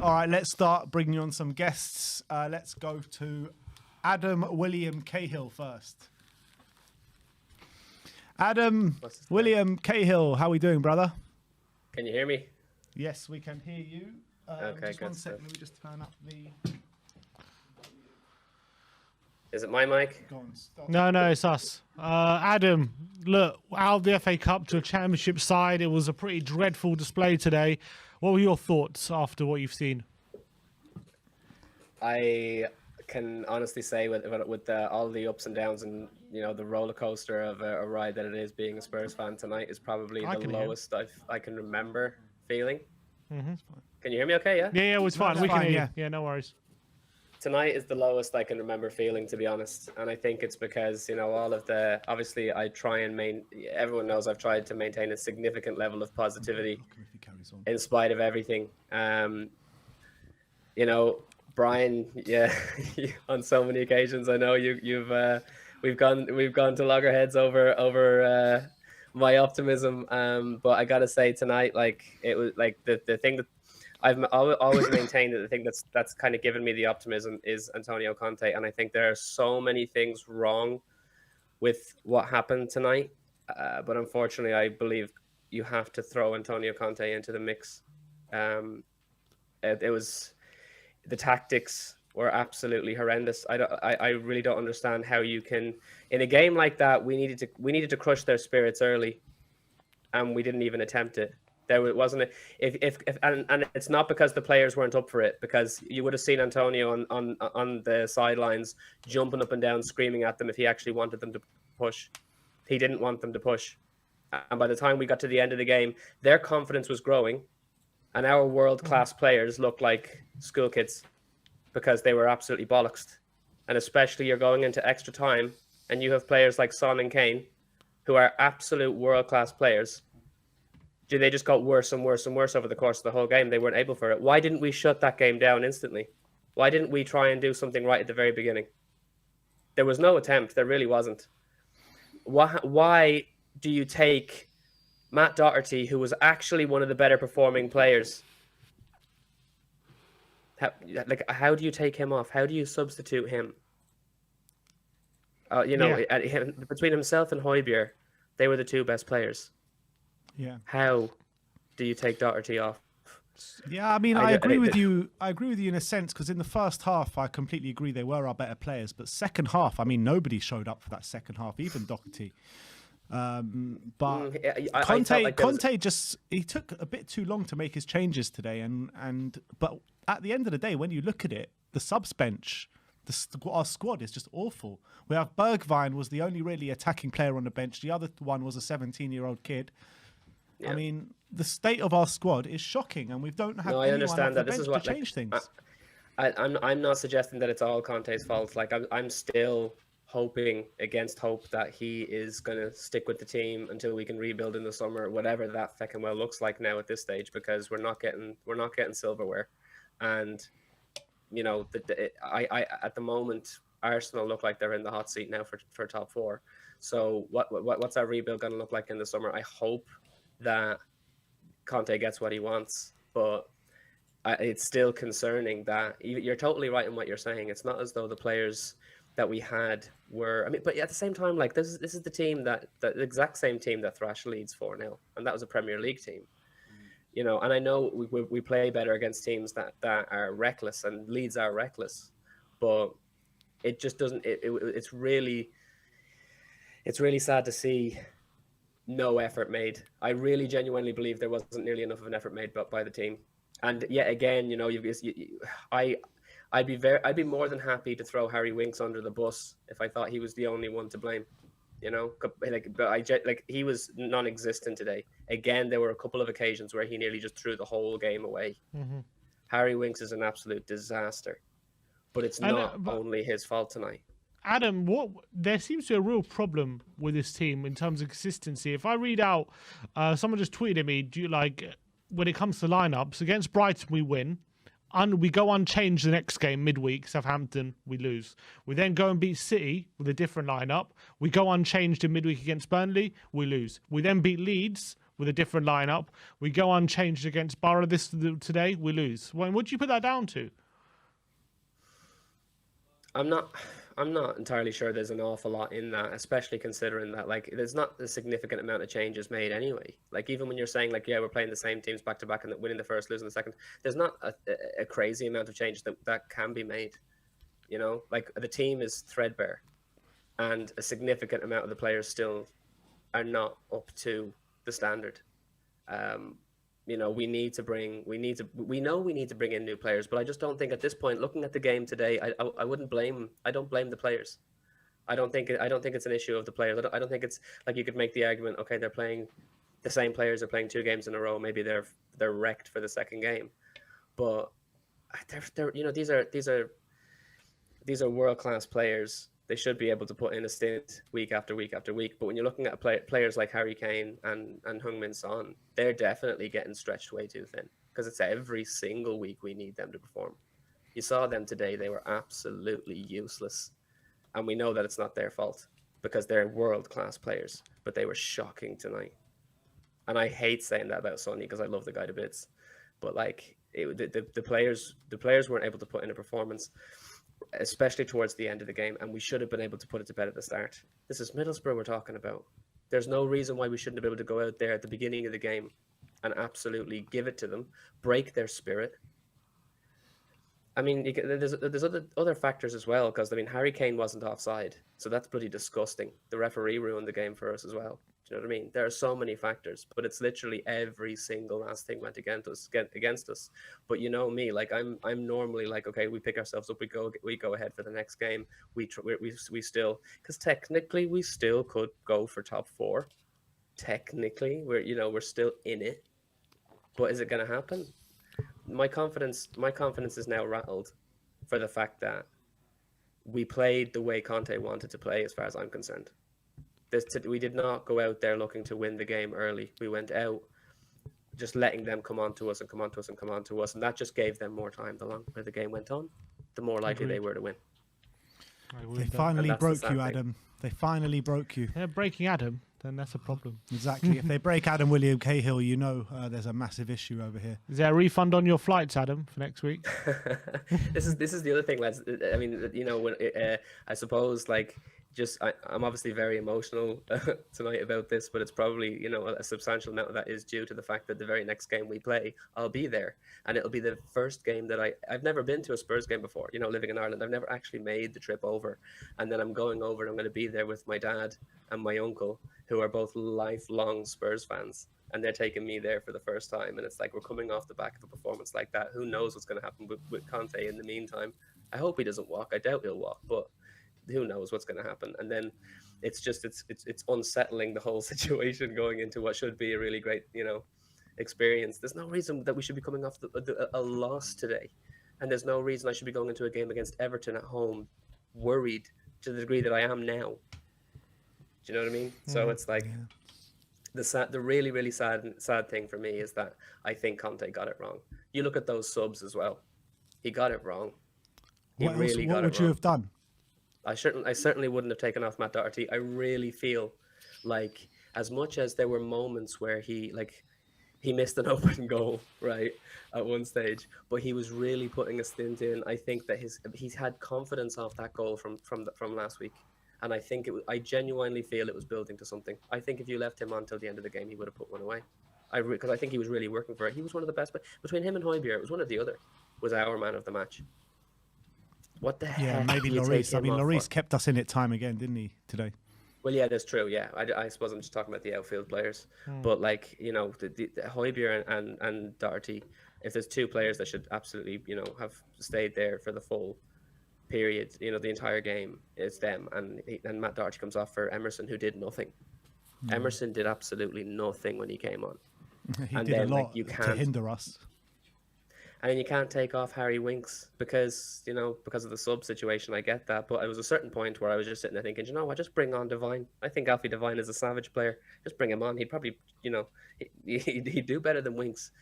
All right, let's start bringing on some guests. Let's go to Adam William Cahill first. Adam William Cahill, how are we doing, brother? Can you hear me? Yes, we can hear you. Okay, just good one stuff. second, let me just turn up the... Is it my mic? Go on, stop. No, it's us. Adam, look, out of the FA Cup to a championship side, it was a pretty dreadful display today. What were your thoughts after what you've seen? I can honestly say with all the ups and downs and the roller coaster of a ride that it is being a Spurs fan tonight is probably the lowest I can remember feeling. Mm-hmm. Can you hear me? Okay, yeah. Yeah, it's fine. No, We fine, can hear yeah. you. Yeah, no worries. Tonight is the lowest I can remember feeling, to be honest, and I think it's because all of the obviously I try and everyone knows I've tried to maintain a significant level of positivity in spite of everything. Brian, yeah, on so many occasions I know we've gone to loggerheads over my optimism, but I gotta say tonight, like, it was like the thing that I've always maintained, that the thing that's kind of given me the optimism is Antonio Conte, and I think there are so many things wrong with what happened tonight, but unfortunately, I believe you have to throw Antonio Conte into the mix. It was, the tactics were absolutely horrendous. I really don't understand how you can, in a game like that, we needed to crush their spirits early, and we didn't even attempt it. There wasn't and it's not because the players weren't up for it, because you would have seen Antonio on the sidelines jumping up and down, screaming at them if he actually wanted them to push. He didn't want them to push, and by the time we got to the end of the game, their confidence was growing, and our world-class players looked like school kids because they were absolutely bollocksed. And especially you're going into extra time, and you have players like Son and Kane, who are absolute world-class players. They just got worse and worse and worse over the course of the whole game. They weren't able for it. Why didn't we shut that game down instantly? Why didn't we try and do something right at the very beginning? There was no attempt. There really wasn't. Why do you take Matt Doherty, who was actually one of the better performing players? How do you take him off? How do you substitute him? Between himself and Højbjerg, they were the two best players. Yeah. How do you take Doherty off? Yeah, I mean, I agree with you. I agree with you in a sense, because in the first half, I completely agree they were our better players. But second half, I mean, nobody showed up for that second half, even Doherty. But Conte just, he took a bit too long to make his changes today. But at the end of the day, when you look at it, the subs bench, our squad is just awful. We have Bergwijn was the only really attacking player on the bench. The other one was a 17-year-old kid. Yeah. I mean, the state of our squad is shocking, and we don't have anyone off the bench to change things. I'm not suggesting that it's all Conte's fault. Like, I'm still hoping against hope that he is going to stick with the team until we can rebuild in the summer, whatever that feckin' well looks like now at this stage, because we're not getting silverware, and at the moment Arsenal look like they're in the hot seat now for top four. So what's our rebuild going to look like in the summer? I hope that Conte gets what he wants, but it's still concerning that you're totally right in what you're saying. It's not as though the players that we had were, I mean, but at the same time, like, this is the team the exact same team that thrashed Leeds 4-0, and that was a Premier League team. And I know we play better against teams that are reckless, and Leeds are reckless, but it just doesn't. It's really sad to see no effort made. I really genuinely believe there wasn't nearly enough of an effort made by the team. And yet again, I'd be more than happy to throw Harry Winks under the bus if I thought he was the only one to blame. But he was non-existent today. Again, there were a couple of occasions where he nearly just threw the whole game away. Mm-hmm. Harry Winks is an absolute disaster, but it's not only his fault tonight. Adam, there seems to be a real problem with this team in terms of consistency. If I read out, someone just tweeted me, when it comes to lineups, against Brighton we win, we go unchanged the next game midweek, Southampton, we lose. We then go and beat City with a different lineup. We go unchanged in midweek against Burnley, we lose. We then beat Leeds with a different lineup. We go unchanged against Borough today, we lose. What do you put that down to? I'm not entirely sure there's an awful lot in that, especially considering that like there's not a significant amount of changes made anyway. Like even when you're saying like, yeah, we're playing the same teams back to back and winning the first, losing the second, there's not a crazy amount of changes that can be made. You know, like the team is threadbare, and a significant amount of the players still are not up to the standard. You know, we know we need to bring in new players, but I just don't think at this point, looking at the game today, I don't blame the players. I don't think it's an issue of the players. I don't think it's like you could make the argument, okay, they're playing the same players are playing 2 games in a row, maybe they're wrecked for the second game, but they're you know, these are world-class players. They should be able to put in a stint week after week after week. But when you're looking at players like Harry Kane and Heung-min Son, they're definitely getting stretched way too thin because it's every single week we need them to perform. You saw them today. They were absolutely useless. And we know that it's not their fault because they're world-class players. But they were shocking tonight. And I hate saying that about Sonny because I love the guy to bits. But like the players weren't able to put in a performance, especially towards the end of the game, and we should have been able to put it to bed at the start. This is Middlesbrough we're talking about. There's no reason why we shouldn't be able to go out there at the beginning of the game and absolutely give it to them, break their spirit. I mean, there's other factors as well, because I mean, Harry Kane wasn't offside, so that's bloody disgusting. The referee ruined the game for us as well. Do you know what I mean? There are so many factors, but it's literally every single last thing went against us. But you know me, like I'm normally like, okay, we pick ourselves up, we go ahead for the next game. We still, because technically we still could go for top 4. Technically, we're still in it. But is it going to happen? My confidence is now rattled for the fact that we played the way Conte wanted to play, as far as I'm concerned. We did not go out there looking to win the game early. We went out just letting them come on to us, and that just gave them more time. The longer the game went on, the more likely they were to win. They finally broke you, Adam. They finally broke you. They're breaking Adam, then that's a problem. Exactly. If they break Adam William Cahill, you know there's a massive issue over here. Is there a refund on your flights, Adam, for next week? This is the other thing, lads. I mean, you know, when I suppose like. I'm obviously very emotional tonight about this, but it's probably, you know, a substantial amount of that is due to the fact that the very next game we play, I'll be there. And it'll be the first game that I've never been to a Spurs game before, you know, living in Ireland. I've never actually made the trip over. And then I'm going over and I'm going to be there with my dad and my uncle, who are both lifelong Spurs fans. And they're taking me there for the first time. And it's like, we're coming off the back of a performance like that. Who knows what's going to happen with Conte in the meantime? I hope he doesn't walk. I doubt he'll walk, but who knows what's going to happen. And then it's unsettling, the whole situation going into what should be a really great, you know, experience. There's no reason that we should be coming off a loss today, and there's no reason I should be going into a game against Everton at home worried to the degree that I am now. Do you know what I mean? So it's like the really, really sad thing for me is that I think Conte got it wrong. You look at those subs as well. He got it wrong. What would you have done? I certainly wouldn't have taken off Matt Doherty. I really feel like, as much as there were moments where he missed an open goal, right, at one stage, but he was really putting a stint in. I think that he's had confidence off that goal from last week, and I think I genuinely feel it was building to something. I think if you left him on till the end of the game, he would have put one away. Because I think he was really working for it. He was one of the best. Between him and Højbjerg, it was one or the other. Was our man of the match. What the heck? Yeah, maybe Lloris. I mean, Lloris kept us in it time again, didn't he, today? Well, yeah, that's true. Yeah, I suppose I'm just talking about the outfield players. But like, you know, the Højbjerg and Doherty, if there's 2 players that should absolutely, you know, have stayed there for the full period, you know, the entire game, it's them. And Matt Doherty comes off for Emerson, who did nothing. Emerson did absolutely nothing when he came on. He did a lot to hinder us. And then you can't take off Harry Winks because of the sub situation. I get that. But it was a certain point where I was just sitting there thinking, you know what, just bring on Devine. I think Alfie Devine is a savage player. Just bring him on. He'd probably, you know, he'd do better than Winks.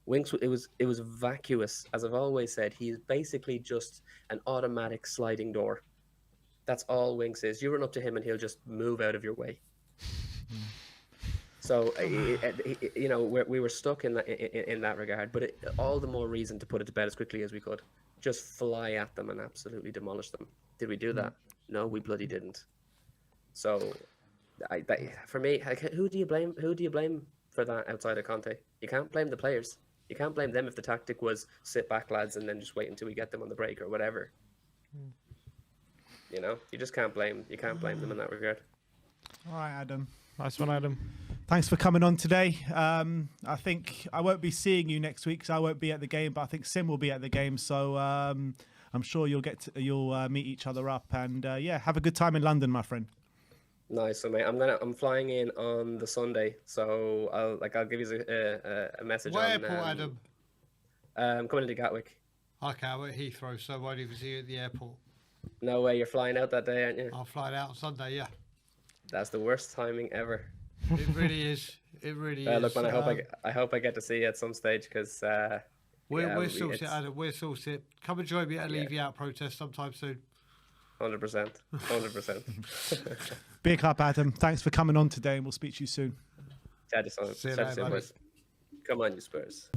Winks, it was vacuous. As I've always said, he's basically just an automatic sliding door. That's all Winks is. You run up to him and he'll just move out of your way. So you know, we were stuck in that regard. But all the more reason to put it to bed as quickly as we could. Just fly at them and absolutely demolish them. Did we do that? No, we bloody didn't. So, for me, who do you blame? Who do you blame for that outside of Conte? You can't blame the players. You can't blame them if the tactic was sit back, lads, and then just wait until we get them on the break or whatever. You know, you just can't blame. You can't blame them in that regard. All right, Adam. Nice one, Adam. Thanks for coming on today. I think I won't be seeing you next week, so I won't be at the game. But I think Sim will be at the game, so I'm sure you'll meet each other up. And yeah, have a good time in London, my friend. Nice, so mate. I'm flying in on the Sunday, so I'll give you a message. What on airport, Adam? I'm coming into Gatwick. Okay, I'm at Heathrow, so I won't even see you at the airport. No way, you're flying out that day, aren't you? I'll fly out on Sunday, yeah. That's the worst timing ever. It really is. It really is. Look, man, I hope I get to see you at some stage because we're sorted, Adam. We're sorted. Come and join me at a Leave You Out protest sometime soon. 100%. 100%. Big up, Adam. Thanks for coming on today, and we'll speak to you soon. Chat you soon. See you later, buddy. Come on, you Spurs.